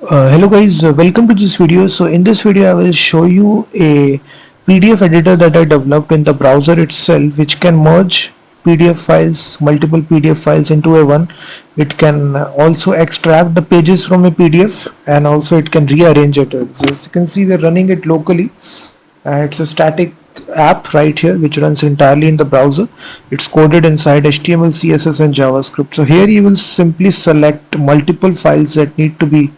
Hello guys, welcome to this video. So in this video I will show you a PDF editor that I developed in the browser itself, which can merge PDF files, multiple PDF files into a one. It can also extract the pages from a PDF, and also it can rearrange it. So as you can see, we're running it locally. It's a static app right here which runs entirely in the browser. It's coded inside HTML, CSS and JavaScript. So here you will simply select multiple files that need to be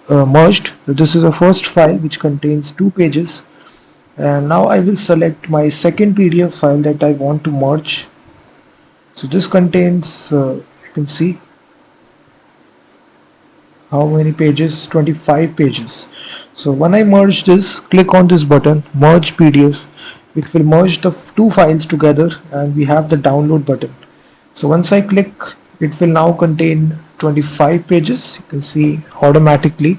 merged. So this is a first file which contains 2 pages, and now I will select my second PDF file that I want to merge. So this contains you can see how many pages, 25 pages. So when I merge this, click on this button, merge PDF. It will merge the two files together, and we have the download button. So once I click, it will now contain 25 pages. You can see automatically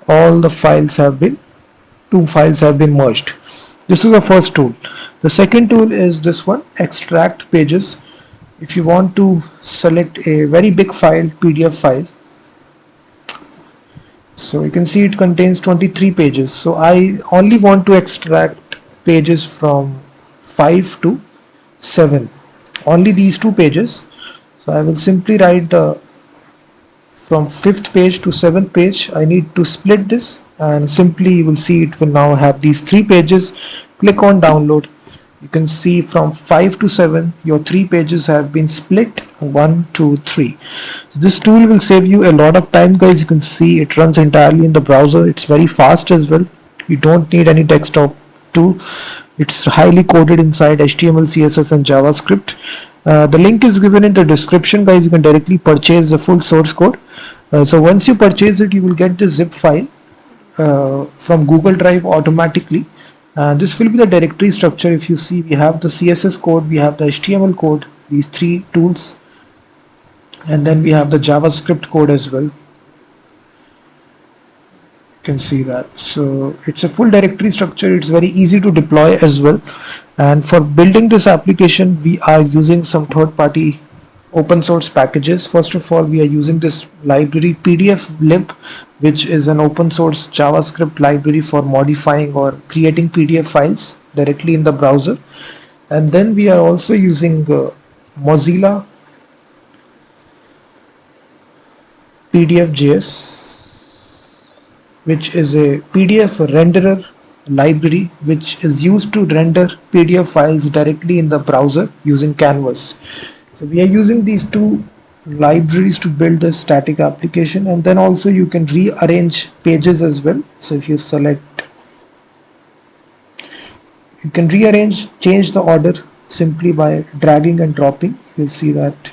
all the files have been, two files have been merged. This is the first tool. The second tool is this one, extract pages. If you want to select a very big file, PDF file, so you can see it contains 23 pages. So I only want to extract pages from 5 to 7, only these 2 pages. So I will simply write from 5th page to 7th page. I need to split this, and simply you will see it will now have these 3 pages. Click on download. You can see from 5 to 7 your 3 pages have been split, 1 2 3. So this tool will save you a lot of time, guys. You can see it runs entirely in the browser. It's very fast as well. You don't need any desktop tool. It's highly coded inside HTML, CSS and JavaScript. The link is given in the description, guys. You can directly purchase the full source code. So once you purchase it, you will get the zip file from Google Drive automatically. This will be the directory structure. If you see, we have the CSS code, we have the HTML code, these 3 tools, and then we have the JavaScript code as well. Can see that. So it's a full directory structure. It's very easy to deploy as well. And for building this application, we are using some third-party open source packages. First of all, we are using this library PDF-LIB, which is an open source JavaScript library for modifying or creating PDF files directly in the browser. And then we are also using Mozilla PDF.js, which is a PDF renderer library which is used to render PDF files directly in the browser using Canvas. So we are using these 2 libraries to build a static application, and then also you can rearrange pages as well. So if you select, you can rearrange, change the order simply by dragging and dropping. You'll see that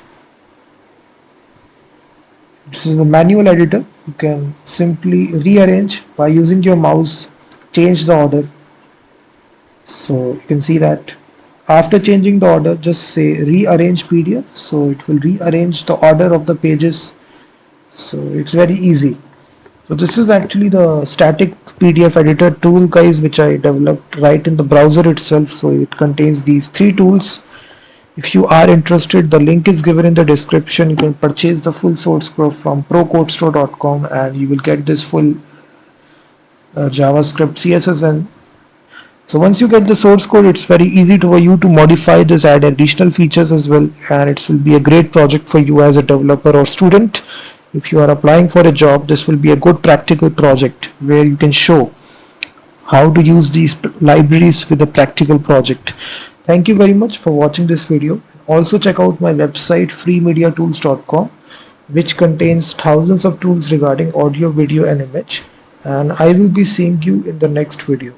this is a manual editor. You can simply rearrange by using your mouse, change the order. So you can see that after changing the order, just say rearrange PDF, so it will rearrange the order of the pages. So it's very easy. So this is actually the static PDF editor tool, guys, which I developed right in the browser itself. So it contains these 3 tools. If you are interested, the link is given in the description. You can purchase the full source code from procodestore.com, and you will get this full JavaScript, CSS, and so once you get the source code, it's very easy for you to modify this, add additional features as well, and it will be a great project for you as a developer or student. If you are applying for a job, this will be a good practical project where you can show how to use these libraries with a practical project. Thank you very much for watching this video. Also check out my website freemediatools.com, which contains thousands of tools regarding audio, video and image, and I will be seeing you in the next video.